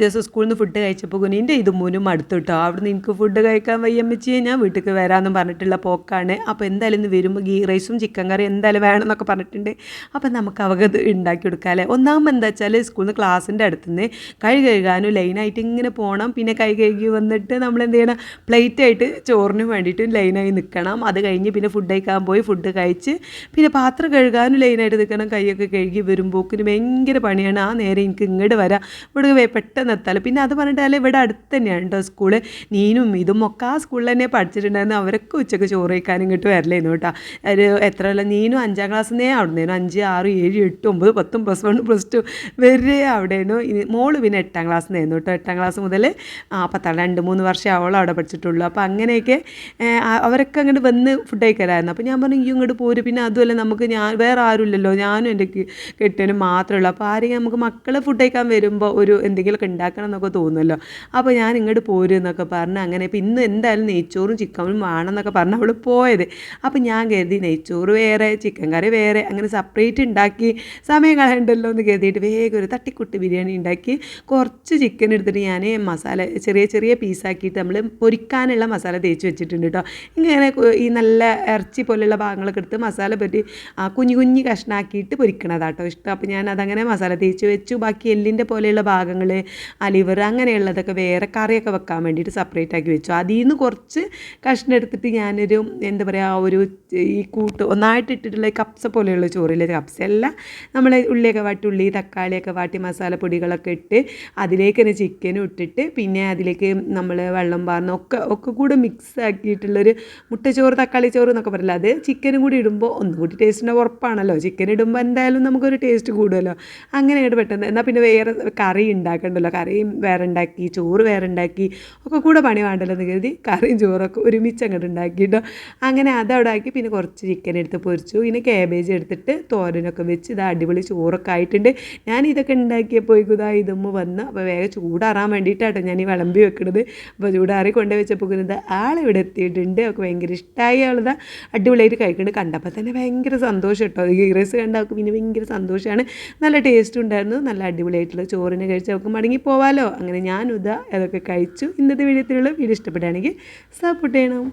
ദിവസം സ്കൂളിൽ നിന്ന് ഫുഡ് കഴിച്ചപ്പോൾ കുഞ്ഞിൻ്റെ ഇത് മൂന്നും മടുത്തു കേട്ടോ. അവിടുന്ന് എനിക്ക് ഫുഡ് കഴിക്കാൻ വയ്യമ്മച്ചിയെ ഞാൻ വീട്ടിലേക്ക് വരാമെന്നും പറഞ്ഞിട്ടുള്ള പോക്കാണ്. അപ്പോൾ എന്തായാലും ഇന്ന് വരുമ്പോൾ ഗീ റൈസും ചിക്കൻ കറി എന്തായാലും വേണമെന്നൊക്കെ പറഞ്ഞിട്ടുണ്ട്. അപ്പം നമുക്ക് അവർക്ക് ഉണ്ടാക്കി കൊടുക്കാമല്ലേ. ഒന്നാമത് എന്താ വെച്ചാൽ സ്കൂളിൽ നിന്ന് ക്ലാസ്സിൻ്റെ അടുത്തുനിന്ന് കൈ കഴുകാനും ലൈനായിട്ട് ഇങ്ങനെ പോകണം. പിന്നെ കൈ കഴുകി വന്നിട്ട് നമ്മൾ എന്ത് ചെയ്യണം, പ്ലേറ്റായിട്ട് ചോറിന് വേണ്ടിയിട്ട് ലൈനായി നിൽക്കണം. അത് കഴിഞ്ഞ് പിന്നെ ഫുഡ് കഴിക്കാൻ പോയി ഫുഡ് കഴിച്ച് പിന്നെ പാത്രം കഴുകാനും ലൈനായിട്ട് നിൽക്കണം. കൈയൊക്കെ കഴുകി വരുമ്പോക്കിന് ഭയങ്കര പണിയാണ്. ആ നേരെ എനിക്ക് ഇങ്ങോട്ട് വരാം, ഇവിടെ പെട്ടെന്ന് എത്താമല്ലോ. പിന്നെ അത് പറഞ്ഞിട്ടാൽ ഇവിടെ അടുത്ത് തന്നെയാണ് കേട്ടോ സ്കൂള്. നീനും ഇതും ഒക്കെ ആ സ്കൂളിൽ തന്നെ പഠിച്ചിട്ടുണ്ടായിരുന്നു. അവരൊക്കെ ഉച്ചയ്ക്ക് ചോറ് കഴിക്കാൻ ഇങ്ങോട്ട് വരലായിരുന്നു കേട്ടോ. ഒരു എത്രയല്ല, നീനും 5ാം ക്ലാസ്സിൽ അവിടുന്ന് 5, 6, 7, 8, 9, 10, +1, +2 വരെ അവിടെയായിരുന്നു. മോള് പിന്നെ 8ാം ക്ലാസ്സിൽ നിന്നായിരുന്നു കേട്ടോ. 8ാം ക്ലാസ് മുതൽ 2-3 വർഷം അവളും അവിടെ പഠിച്ചിട്ടുള്ളൂ. അപ്പോൾ അങ്ങനെയൊക്കെ അവരൊക്കെ അങ്ങോട്ട് വന്ന് ഫുഡ് കഴിക്കലായിരുന്നു. അപ്പോൾ ഞാൻ പറഞ്ഞു ഈ ഇങ്ങോട്ട് പോരും. പിന്നെ അതുമല്ല നമുക്ക് വേറെ ആരുമില്ലല്ലോ, ഞാനും എൻ്റെ കെട്ടിയനും മാത്രമേ ഉള്ളൂ. അപ്പോൾ ആരെങ്കിലും നമുക്ക് മക്കളെ ഫുഡ് കഴിക്കാൻ വരുമ്പോൾ ഒരു എന്തെങ്കിലുമൊക്കെ ഉണ്ടാക്കണം എന്നൊക്കെ തോന്നുമല്ലോ. അപ്പോൾ ഞാൻ ഇങ്ങോട്ട് പോരും എന്നൊക്കെ പറഞ്ഞ് അങ്ങനെ ഇപ്പോൾ ഇന്ന് എന്തായാലും നെയ്ച്ചോറും ചിക്കനും വേണമെന്നൊക്കെ പറഞ്ഞ് അവൾ പോയത്. അപ്പോൾ ഞാൻ കരുതി നെയ്ച്ചോറ് വേറെ ചിക്കൻ കറി വേറെ അങ്ങനെ സെപ്പറേറ്റ് ഉണ്ടാക്കി സമയം കളയണ്ടല്ലോ എന്ന് കരുതിയിട്ട് വേഗം ഒരു തട്ടിക്കുട്ടി ബിരിയാണി ഉണ്ടാക്കി. കുറച്ച് ചിക്കൻ എടുത്തിട്ട് ഞാൻ മസാല ചെറിയ ചെറിയ പീസാക്കിയിട്ട് നമ്മൾ പൊരിക്കാനുള്ള മസാല തേച്ച് വെച്ചിട്ടുണ്ട് കേട്ടോ. ഇങ്ങനെ ഈ നല്ല ഇറച്ചി പോലെയുള്ള ഭാഗങ്ങളൊക്കെ എടുത്ത് മസാല പറ്റി കുഞ്ഞു കുഞ്ഞു കഷ്ണാക്കിയിട്ട് പൊരിക്കണതാട്ടോ ഇഷ്ടം. അപ്പോൾ ഞാൻ അതങ്ങനെ മസാല തേച്ച് വെച്ചു. ബാക്കി എല്ലിൻ്റെ പോലെയുള്ള ഭാഗങ്ങൾ, ലിവർ അങ്ങനെയുള്ളതൊക്കെ വേറെ കറിയൊക്കെ വെക്കാൻ വേണ്ടിയിട്ട് സെപ്പറേറ്റ് ആക്കി വെച്ചു. അതിൽ നിന്ന് കുറച്ച് കഷ്ണം എടുത്തിട്ട് ഞാനൊരു എന്താ പറയുക, ഒരു ഈ കൂട്ട് ഒന്നായിട്ട് ഇട്ടിട്ടുള്ള കപ്സ പോലെയുള്ള ചോറിലെ കപ്സയല്ല, നമ്മൾ ഉള്ളിയൊക്കെ വാട്ടി ഉള്ളി തക്കാളിയൊക്കെ വാട്ടി മസാലപ്പൊടികളൊക്കെ ഇട്ട് അതിലേക്ക് തന്നെ ചിക്കനും ഇട്ടിട്ട് പിന്നെ അതിലേക്ക് നമ്മൾ വെള്ളം പാർന്ന് ഒക്കെ കൂടെ മിക്സ് ആക്കിയിട്ടുള്ളൊരു മുട്ടച്ചോറ് തക്കാളി ചോറ് എന്നൊക്കെ പറയില്ല, അത് ചിക്കനും കൂടി ഇടുമ്പോൾ ഒന്നും കൂടി ടേസ്റ്റിൻ്റെ ഉറപ്പാണല്ലോ. ചിക്കൻ ഇടുമ്പോൾ എന്തായാലും നമുക്കൊരു ടേസ്റ്റ് കൂടുമല്ലോ. അങ്ങനെ ആയിട്ട് പെട്ടെന്ന് എന്നാൽ പിന്നെ വേറെ കറി ഉണ്ടാക്കണ്ടല്ലോ, കറിയും വേറെ ഉണ്ടാക്കി ചോറ് വേറെ ഉണ്ടാക്കി ഒക്കെ കൂടെ പണി വേണ്ടല്ലോ എന്ന് കരുതി കറിയും ചോറൊക്കെ ഒരുമിച്ച് അങ്ങോട്ട് ഉണ്ടാക്കിയിട്ടോ. അങ്ങനെ അതവിടെ ആക്കി പിന്നെ കുറച്ച് ചിക്കൻ എടുത്ത് പൊരിച്ചു. പിന്നെ കാബേജ് എടുത്തിട്ട് തോരനൊക്കെ വെച്ച് ഇത് അടിപൊളി ചോറൊക്കെ ആയിട്ടുണ്ട്. ഞാൻ ഇതൊക്കെ ഉണ്ടാക്കിയപ്പോൾ ഇതുമ്മ വന്ന് അപ്പോൾ വേഗം ചൂടാറാൻ വേണ്ടിയിട്ടാട്ടോ ഞാൻ ഈ വിളമ്പി വെക്കുന്നത്. അപ്പോൾ ചൂടാറി കൊണ്ടുപോയി വെച്ചപ്പോൾ ഇത് ആളിവിടെ എത്തിയിട്ടുണ്ട്. അവൾക്ക് ഭയങ്കര ഇഷ്ടമായി. ആളിതാ അടിപൊളിയായിട്ട് കഴിക്കുന്നുണ്ട്. കണ്ടപ്പോൾ തന്നെ ഭയങ്കര സന്തോഷം കേട്ടോ. ഈ റൈസ് കണ്ടവൾക്ക് പിന്നെ ഭയങ്കര സന്തോഷമാണ്. നല്ല ടേസ്റ്റ് ഉണ്ടായിരുന്നു. നല്ല അടിപൊളിയായിട്ടുള്ള ചോറിന് കഴിച്ച് അവൾക്ക് മടങ്ങി പോവാമല്ലോ. അങ്ങനെ ഞാനും ഇതാ അതൊക്കെ കഴിച്ചു. ഇന്നത്തെ വീഡിയോ ഇഷ്ടപ്പെടുകയാണെങ്കിൽ സപ്പോർട്ട് ചെയ്യണം.